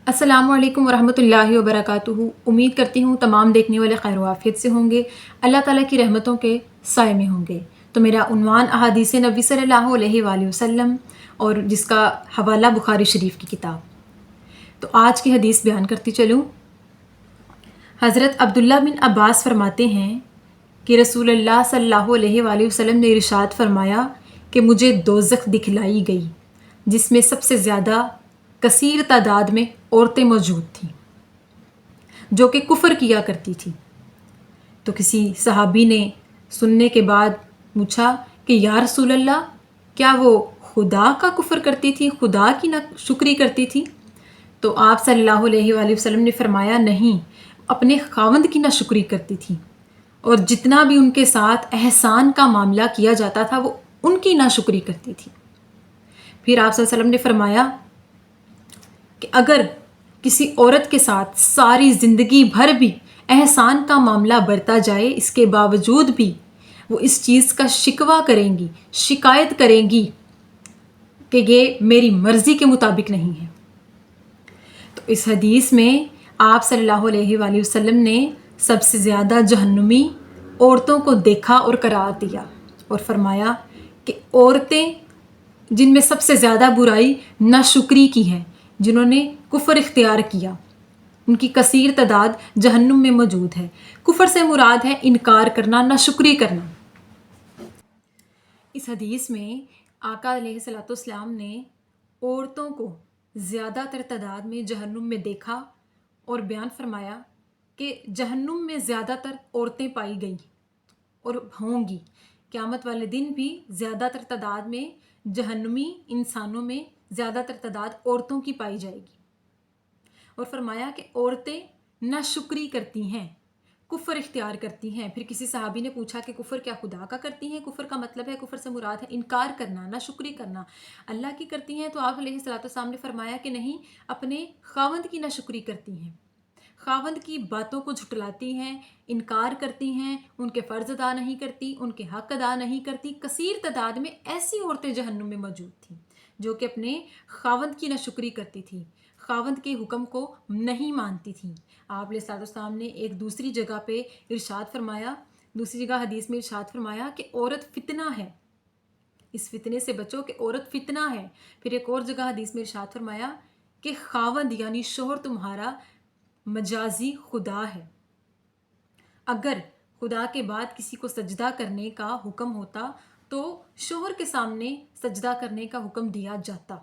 अस्सलामु अलैकुम वरहमतुल्लाहि वबरकातुहू। उम्मीद करती हूँ तमाम देखने वाले खैर आफियत से होंगे, अल्लाह ताला की रहमतों के साए में होंगे। तो मेरा उन्वान अहादीस नबी सल्लल्लाहु अलैहि वसल्लम और जिसका हवाला बुखारी शरीफ की किताब। तो आज की हदीस बयान करती चलूँ। हज़रत अब्दुल्ला बिन अब्बास फरमाते हैं कि रसूलुल्लाह सल्लल्लाहु अलैहि वसल्लम ने इरशाद फरमाया कि मुझे दोज़ख दिखलाई गई जिसमें सबसे ज़्यादा कसीर तादाद में औरतें मौजूद थीं जो कि कुफ़र किया करती थी। तो किसी सहाबी ने सुनने के बाद पूछा कि या रसूल अल्लाह, क्या वो खुदा का कुफ़र करती थी, खुदा की ना शुक्री करती थी? तो आप सल्लल्लाहु अलैहि वसल्लम ने फरमाया, नहीं, अपने खावंद की ना शुक्री करती थी और जितना भी उनके साथ एहसान का मामला किया जाता था वो उनकी ना शुक्री करती थी। फिर आप सल्लल्लाहु अलैहि वसल्लम ने फरमाया कि अगर किसी औरत के साथ सारी ज़िंदगी भर भी एहसान का मामला बरता जाए, इसके बावजूद भी वो इस चीज़ का शिकवा करेंगी, शिकायत करेंगी कि ये मेरी मर्ज़ी के मुताबिक नहीं है। तो इस हदीस में आप सल्लल्लाहु अलैहि वसल्लम ने सबसे ज़्यादा जहन्नुमी औरतों को देखा और करार दिया और फरमाया कि औरतें जिनमें सबसे ज़्यादा बुराई नाशुक्री की है, जिन्होंने कुफ़र इख्तियार किया, उनकी कसीर तादाद जहन्नुम में मौजूद है। कुफ़र से मुराद है इनकार करना, नाशुक्री करना। इस हदीस में आका अलैहिस्सलाम ने औरतों को ज़्यादातर तादाद में जहन्नुम में देखा और बयान फरमाया कि जहन्नुम में ज़्यादातर औरतें पाई गई और होंगी। क़यामत वाले दिन भी ज़्यादातर तादाद में जहन्नुमी इंसानों में ज़्यादातर तादाद औरतों की पाई जाएगी। और फरमाया कि औरतें नाशुक्री करती हैं, कुफ़र इख्तियार करती हैं। फिर किसी सहाबी ने पूछा कि कुफ़र क्या खुदा का करती हैं? कुफ़र का मतलब है, कुफ़र से मुराद है इनकार करना, नाशुक्री करना। अल्लाह की करती हैं? तो आप अलैहिस्सलाम ने फरमाया कि नहीं, अपने खावंद की नाशुक्री करती हैं, खावंद की बातों को झुटलाती हैं, इनकार करती हैं, उनके फ़र्ज़ अदा नहीं करती, उनके हक़ अदा नहीं करती। कसीर तादाद में ऐसी औरतें जहन्नुम में मौजूद थीं जो कि अपने खावंद की नाशुक्री करती थी, खावंद के हुक्म को नहीं मानती थी। आप अलैहिस्सलाम ने एक दूसरी जगह पे इरशाद फरमाया, दूसरी जगह हदीस में इरशाद फरमाया कि औरत फितना है, इस फितने से बचो कि औरत फितना है। फिर एक और जगह हदीस में इरशाद फरमाया कि खावंद यानी शोहर तुम्हारा मजाजी खुदा है। अगर खुदा के बाद किसी को सजदा करने का हुक्म होता तो शोहर के सामने सजदा करने का हुक्म दिया जाता।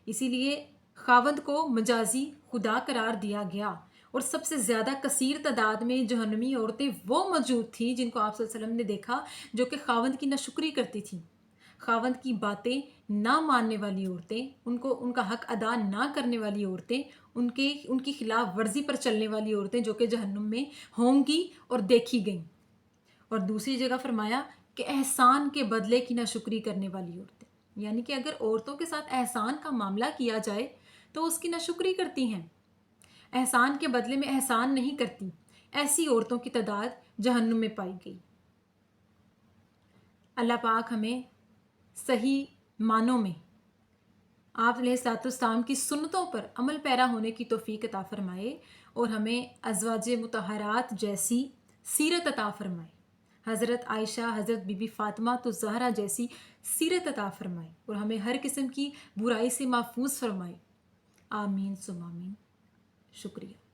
इसीलिए खावंद को मजाजी खुदा करार दिया गया। और सबसे ज़्यादा कसीर तादाद में जहन्नमी औरतें वो मौजूद थी जिनको आप सल्लल्लाहु अलैहि वसल्लम ने देखा जो कि खावंद की नाशुक्री करती थी, खावंद की बातें ना मानने वाली औरतें, उनको उनका हक अदा ना करने वाली औरतें, उनकी खिलाफ वर्जी पर चलने वाली औरतें जो कि जहन्नुम में होंगी और देखी गईं। और दूसरी जगह फरमाया कि एहसान के बदले की नाशुक्री करने वाली औरतें, यानी कि अगर औरतों के साथ एहसान का मामला किया जाए तो उसकी नाशुक्री करती हैं, एहसान के बदले में एहसान नहीं करती। ऐसी औरतों की तादाद जहन्नुम में पाई गई। अल्लाह पाक हमें सही मानों में आप अलैहिस्सलाम की सुन्नतों पर अमल पैरा होने की तौफीक अता फरमाए और हमें अज़वाजे मुतहरात जैसी सीरत अता फरमाए, हज़रत आयशा, हज़रत बीबी फ़ातिमा तो ज़हरा जैसी सीरत अता फरमाए और हमें हर किस्म की बुराई से महफूज फरमाए। आमीन सुम्मा आमीन। शुक्रिया।